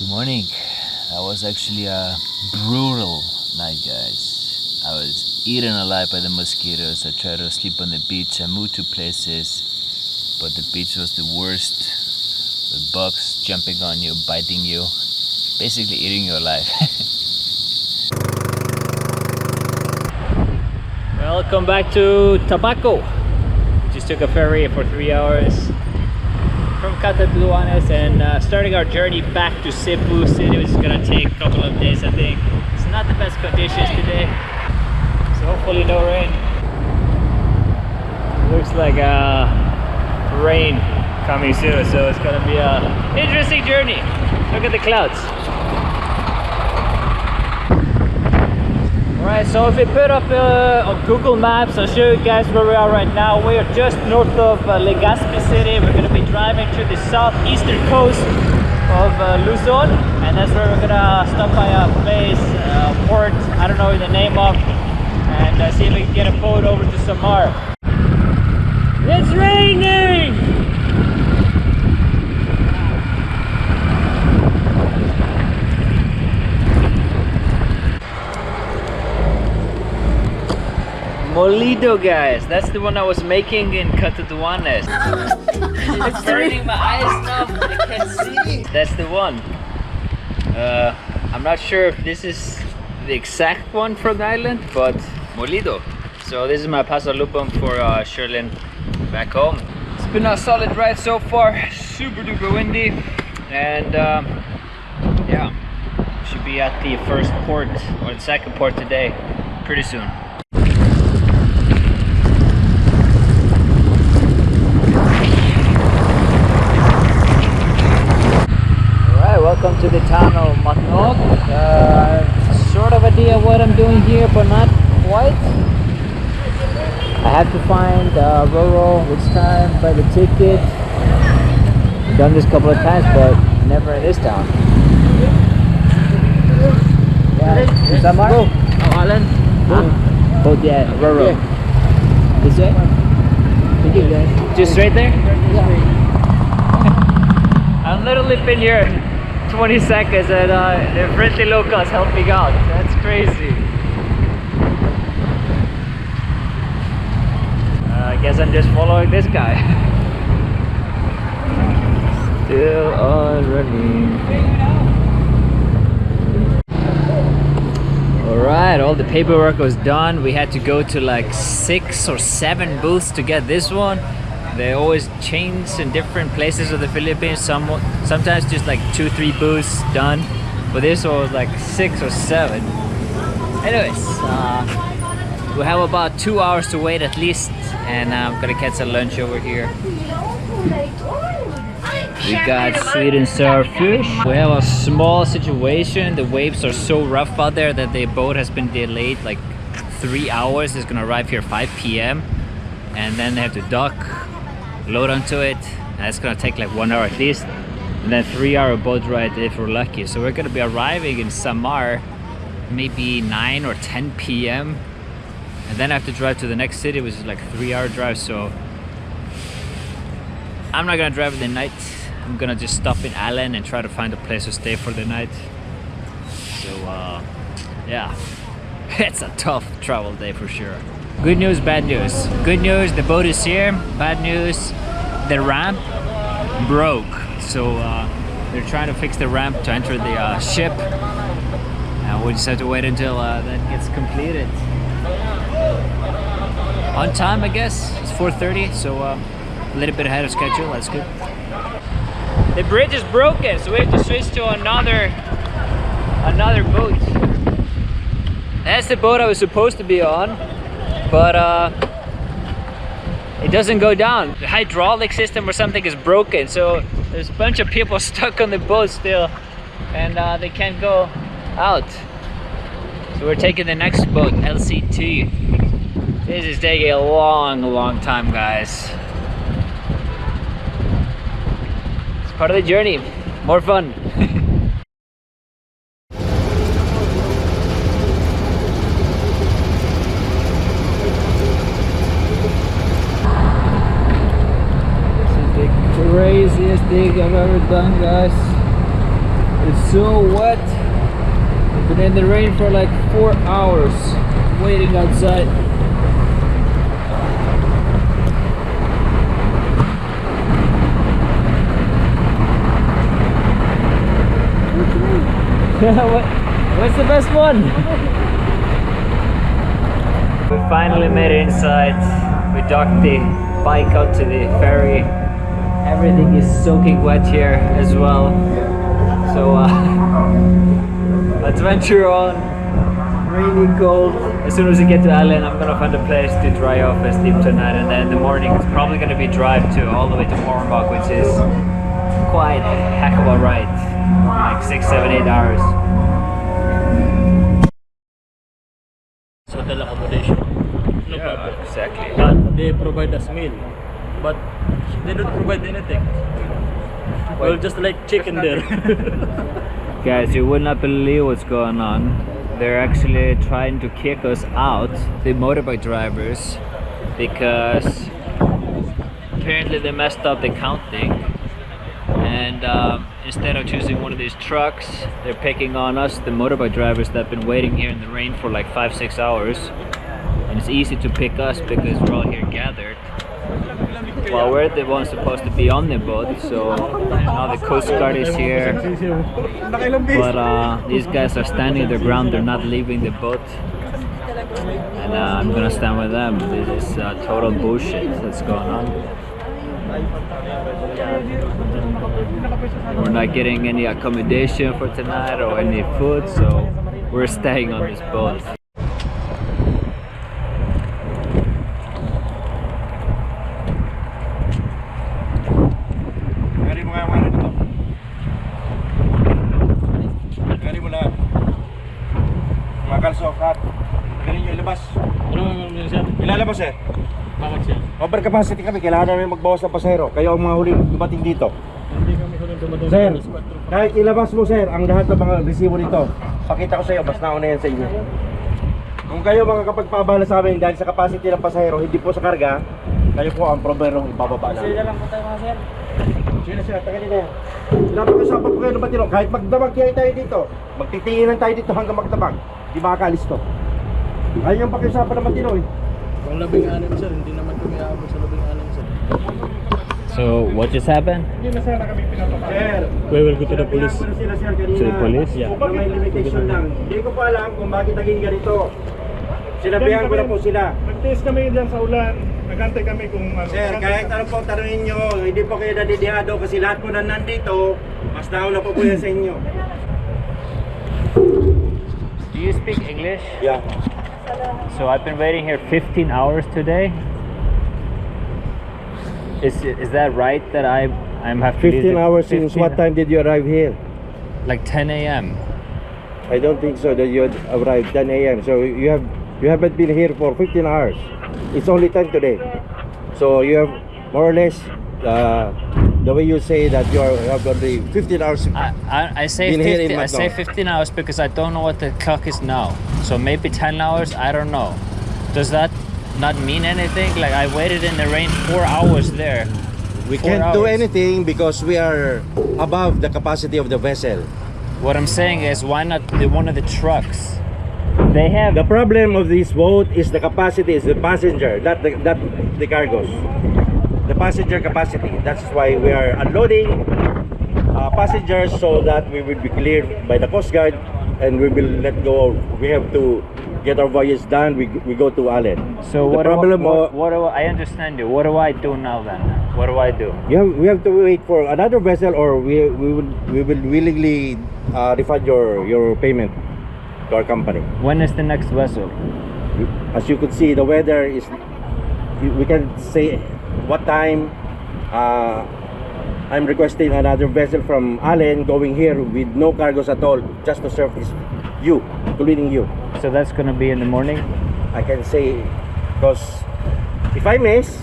Good morning. That was actually a brutal night, guys. I was eaten alive by the mosquitoes. I tried to sleep on the beach. I moved to places, but the beach was the worst, with bugs jumping on you, biting you, basically eating you alive. Welcome back to Tabaco. Just took a ferry for 3 hours from Catanduanes and starting our journey back to Cebu City, which is gonna take a couple of days, I think. It's not the best conditions today, so hopefully no rain. Looks like rain coming soon, so it's gonna be a interesting journey. Look at the clouds. Alright, so if we put up on Google Maps, I'll show you guys where we are right now. We are just north of Legazpi City. We're going to be driving to the southeastern coast of Luzon, and that's where we're going to stop by a place, port, I don't know the name of, and see if we can get a boat over to Samar. It's raining! Molido, guys, that's the one I was making in Catanduanes. It's burning my eyes now, I can't see. That's the one. I'm not sure if this is the exact one from the island, but Molido. So this is my pasalubong for Sherlyn back home. It's been a solid ride so far, super duper windy, and yeah, should be at the first port or the second port today pretty soon. Welcome to the town of Matnog. Sort of idea what I'm doing here, but not quite. I have to find Roro which time, buy the ticket. I've done this a couple of times, but never in this town. Yeah, Samar? Oh, Alan? Both, yeah, Roro. Yeah. This way? Thank you, guys. Just right there? Yeah. I've literally been here 20 seconds and the friendly locals helping out. That's crazy. I guess I'm just following this guy. Still on running. Alright, all the paperwork was done. We had to go to like 6 or 7 booths to get this one. They always change in different places of the Philippines. Sometimes just like 2-3 booths done, but this one was like 6 or 7. Anyways, we have about 2 hours to wait at least, and I'm gonna catch a lunch over here. We got sweet and sour fish. We have a small situation. The waves are so rough out there that the boat has been delayed like 3 hours. It's gonna arrive here 5 p.m. and then they have to dock, load onto it, and it's gonna take like 1 hour at least, and then 3-hour boat ride if we're lucky. So we're gonna be arriving in Samar maybe 9 or 10 p.m. and then I have to drive to the next city, which is like a 3-hour drive. So I'm not gonna drive in the night. I'm gonna just stop in Allen and try to find a place to stay for the night. So yeah, it's a tough travel day for sure. Good news, bad news. Good news, the boat is here. Bad news, the ramp broke. So they're trying to fix the ramp to enter the ship. And we just have to wait until that gets completed. On time, I guess. It's 4:30, so a little bit ahead of schedule. That's good. The bridge is broken, so we have to switch to another boat. That's the boat I was supposed to be on, but it doesn't go down. The hydraulic system or something is broken, so there's a bunch of people stuck on the boat still, and they can't go out. So we're taking the next boat, LCT. This is taking a long time, guys. It's part of the journey. More fun. Craziest thing I've ever done, guys. It's so wet. Been in the rain for like 4 hours waiting outside. What's the best one? We finally made it inside. We docked the bike out to the ferry. Everything is soaking wet here as well. So adventure on. Rainy, cold. As soon as we get to Allen, I'm gonna find a place to dry off and sleep tonight. And then in the morning, it's probably gonna be drive to all the way to Mormbach, which is quite a heck of a ride. Like 6, 7, 8 hours. Hotel accommodation. No Yeah, problem. exactly. But they provide us meal. But they don't provide anything. We'll just like chicken there. Guys, you would not believe what's going on. They're actually trying to kick us out, the motorbike drivers, because apparently they messed up the counting. And instead of choosing one of these trucks, they're picking on us, the motorbike drivers that have been waiting here in the rain for like 5-6 hours. And it's easy to pick us because we're all here gathered. Well, we're the ones supposed to be on the boat, so now the Coast Guard is here. But these guys are standing their ground, they're not leaving the boat. And I'm gonna stand with them. This is total bullshit that's going on. We're not getting any accommodation for tonight or any food, so we're staying on this boat. Ilalabas eh. Bakit siya? Over capacity kami, kailangan namin magbawas ng pasahero. Kayo ang mga huling dumating dito. Hindi kami huling dumating. Sir, kahit ilabas mo sir, ang lahat ng mga resibo nito, pakita ko sa iyo, mas nauna yan sa inyo. Kung kayo makakapagpabala sa amin dahil sa capacity ng pasahero, hindi po sa karga, kayo po ang problemong ibababa namin. Sila lang po tayo mga sir. Sino sir, tagalin na yan. Napag-usapan ko kayo ng batiro, kahit magdamag tayo dito, magtitinginan tayo dito hanggang magdamag, di makakaalis to. Ayun yung pakiusapan ng batiro eh. Kung 16 sir, hindi naman kami aabot sa 16 sir. So, what just happened? Sir, We will go to the police. To the police? Yeah. Na may limitation lang. Hindi ko pa alam kung bakit naging ganito. Sinabihan ko na po sila. Nag-test kami dyan sa ulan. Nagantay kami kung... Sir, kahit ano po tanongin nyo, hindi po kayo nadidihado kasi lahat po na nandito, mas nauna po po yan sa inyo. Do you speak English? Yeah. So I've been waiting here 15 hours today. Is that right that I'm have to leave 15 the- hours since 15 what time did you arrive here? Like 10 a.m. I don't think so that you arrived 10 a.m. So you haven't been here for 15 hours. It's only 10 today. So you have more or less the way you say that you have already 15 hours. I say Been here in 15, I say McDonald's. 15 hours because I don't know what the clock is now. So maybe 10 hours, I don't know. Does that not mean anything? Like I waited in the rain 4 hours there. We 4 can't do hours. anything because we are above the capacity of the vessel. What I'm saying is, why not one of the trucks? They have The problem of this boat is the capacity, is the passenger, not the cargoes. The passenger capacity. That's why we are unloading passengers so that we will be cleared by the Coast Guard and we will let go. We have to get our voyage done. We go to Allen. So the what do problem what do I understand you? What do I do now then? What do I do? we have to wait for another vessel, or we will willingly refund your payment to our company. When is the next vessel? As you could see, the weather is, we can say what time. I'm requesting another vessel from Allen going here with no cargoes at all, just to serve you, including you. So that's gonna be in the morning. I can say, because if I miss,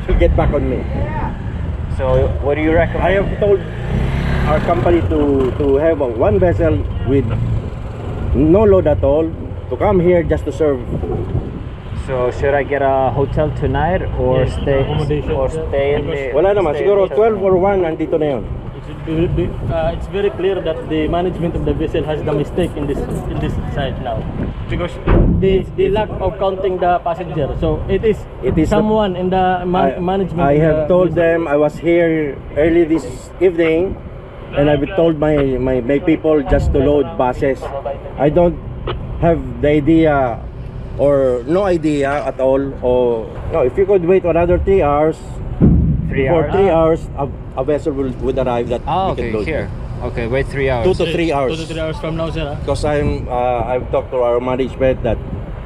you'll get back on me. So what do you recommend? I have told our company to have one vessel with no load at all to come here just to serve. So should I get a hotel tonight or Yes, stay accommodation. in the? Wala naman, stay siguro in the- 12 or 1 nandito na yun. It should it's very clear that the management of the vessel has the mistake in this side now, because the lack of counting the passenger. So it is someone in the management. I of have the told vessel. them I was here early this evening, and I've told my people just to load buses. I don't have the idea or no idea at all. Or no, if you could wait another 3 hours. 3 For hours? 3 hours, a vessel would arrive that Oh, we can okay, load. here. Okay, wait 3 hours. 2 to 3 hours. 2 to 3 hours from now, sir. Because I've talked to our management that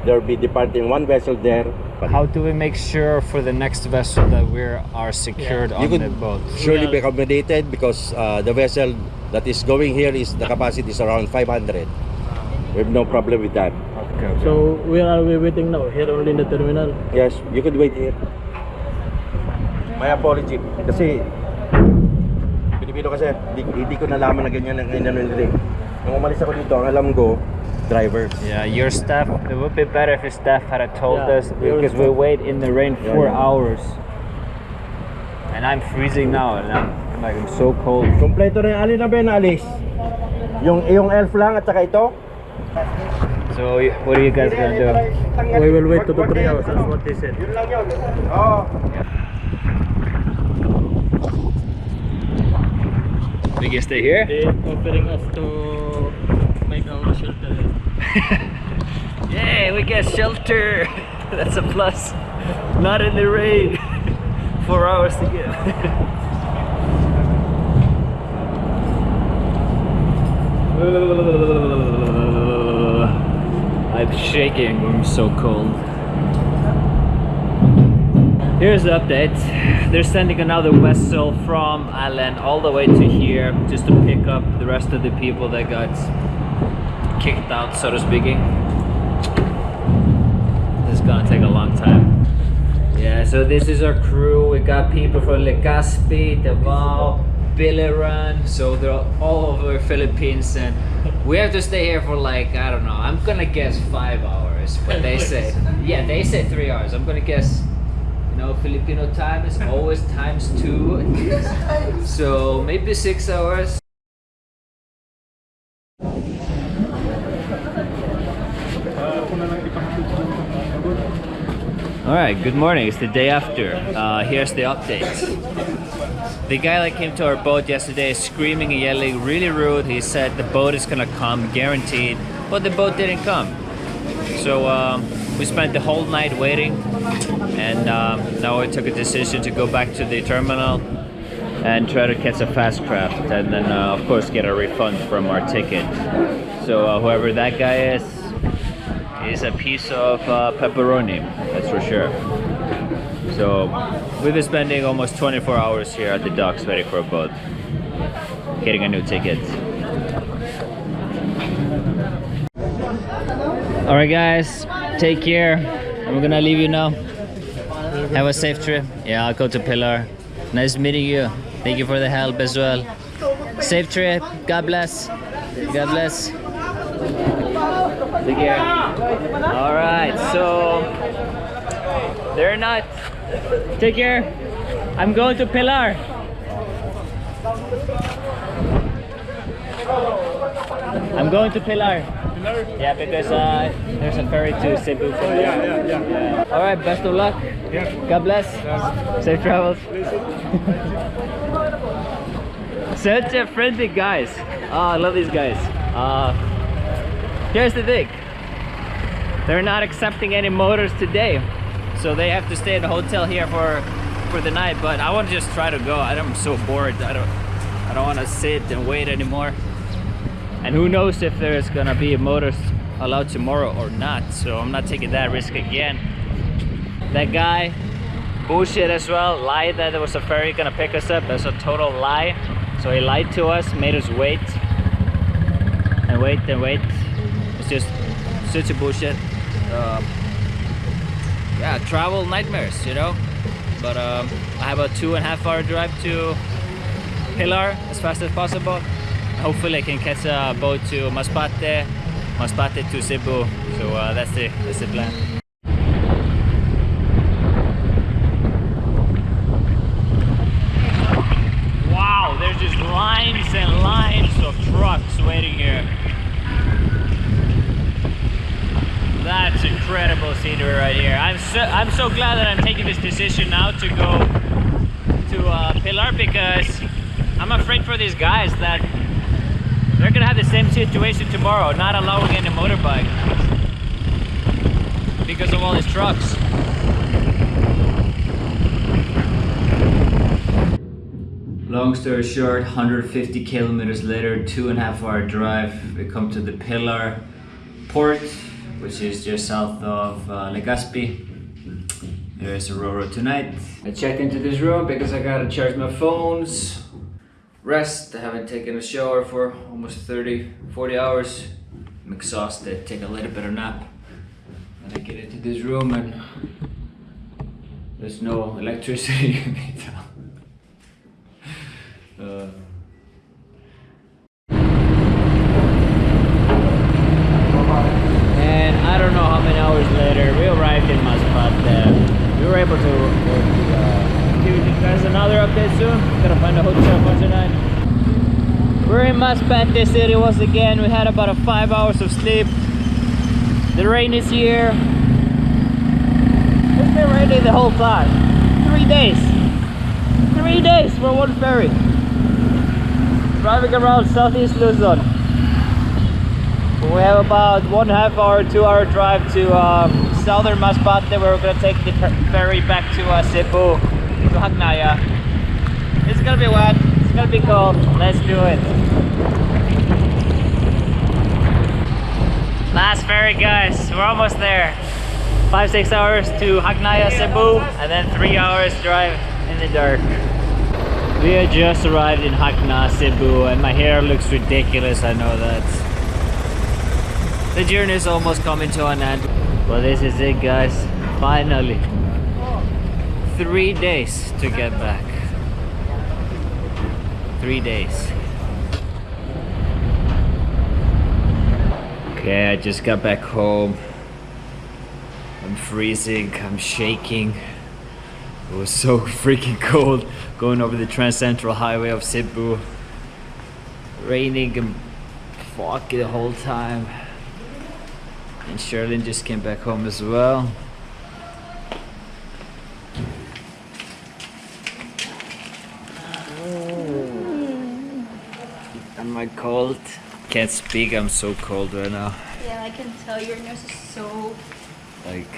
there'll be departing one vessel there. But How do we make sure for the next vessel that we are secured you on could the boat? surely be accommodated because the vessel that is going here is the capacity is around 500. We have no problem with that. Okay. So where are we waiting now? Here only in the terminal. Yes, you could wait here. My apology kasi Pilipino kasi hindi ko nalaman na ganyan ang inanunod. Nung umalis ako dito, ang alam ko driver. Yeah, your staff, it would be better if your staff had told Yeah, us, because we wait in the rain 4 hours. And I'm freezing now and I'm so cold. Kompleto na yung alin na ba na alis? Yung elf lang at saka ito? So what are you guys gonna do? We will wait 2 to 3 hours. That's what they said. Yun lang yun. Oo. We can stay here? They offering us to make our shelter. Yay, we get shelter. That's a plus. Not in the rain. 4 hours to get. I'm shaking, I'm so cold. Here's the update. They're sending another vessel from Island all the way to here just to pick up the rest of the people that got kicked out, so to speaking. This is gonna take a long time. Yeah, so this is our crew. We got people from Legazpi, Davao, Biliran, so they're all over Philippines, and we have to stay here for like, I don't know, I'm gonna guess 5 hours, but they say, yeah, they say 3 hours. I'm gonna guess, you know, Filipino time is always times 2, so maybe 6 hours. Alright, good morning. It's the day after. Here's the update. The guy that came to our boat yesterday is screaming and yelling, really rude. He said the boat is gonna come, guaranteed, but the boat didn't come. So we spent the whole night waiting, and now we took a decision to go back to the terminal and try to catch a fast craft, and then of course get a refund from our ticket. So whoever that guy is a piece of pepperoni, that's for sure. So we've been spending almost 24 hours here at the docks waiting for a boat, getting a new ticket. Alright guys, take care. I'm gonna leave you now. Have a safe trip. Yeah, I'll go to Pilar. Nice meeting you. Thank you for the help as well. Safe trip. God bless. God bless. Take care. Alright, so they're not. Take care. I'm going to Pilar. I'm going to Pilar. Yeah, because there's a ferry to Cebu. Yeah. Alright, best of luck. God bless. Safe travels. Such a friendly guys. Oh, I love these guys. Here's the thing. They're not accepting any motors today, so they have to stay at the hotel here for the night. But I want to just try to go. I'm so bored. I don't want to sit and wait anymore. And who knows if there's gonna be motors allowed tomorrow or not. So I'm not taking that risk again. That guy, bullshit as well. Lied that there was a ferry gonna pick us up. That's a total lie. So he lied to us, made us wait and wait and wait. It's just such a bullshit. Yeah, travel nightmares, you know. But I have a 2.5 hour drive to Pilar as fast as possible. Hopefully I can catch a boat to Masbate to Cebu. So that's the plan. Wow, there's this line It's incredible scenery right here. I'm so glad that I'm taking this decision now to go to Pilar, because I'm afraid for these guys that they're gonna have the same situation tomorrow, not allowing any motorbike because of all these trucks. Long story short, 150 kilometers later, 2.5 hour drive, we come to the Pilar port, which is just south of Legazpi. There's a Roro tonight. I checked into this room because I gotta charge my phones. Rest, I haven't taken a shower for almost 40 hours. I'm exhausted, take a little bit of nap. And I get into this room and there's no electricity, you can tell. And I don't know how many hours later, we arrived in Masbate. We were able to give you guys another update soon. Gotta find a hotel for tonight. We're in Masbate city once again. We had about 5 hours of sleep. The rain is here. It's been raining the whole time. 3 days. 3 days for one ferry. Driving around southeast Luzon. We have about 1.5 hour, 2 hour drive to southern Masbate, where we're gonna take the ferry back to Cebu, to Hagnaya. It's gonna be wet, it's gonna be cold, let's do it. Last ferry, guys, we're almost there. 5-6 hours to Hagnaya, Cebu, and then 3 hours drive in the dark. We had just arrived in Hagnaya, Cebu, and my hair looks ridiculous, I know that. The journey is almost coming to an end. Well, this is it, guys. Finally. 3 days to get back. 3 days. Okay, I just got back home. I'm freezing, I'm shaking. It was so freaking cold going over the Trans-Central Highway of Cebu. Raining and foggy the whole time. And Sherlyn just came back home as well. Am I cold? Can't speak, I'm so cold right now. Yeah, I can tell your nose is so... Like...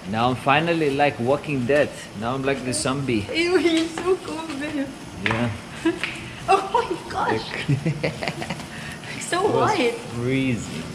Now I'm finally like Walking Dead. Now I'm like the zombie. Ew, you're so cold, babe. Yeah. Oh my gosh. So It was white. freezing.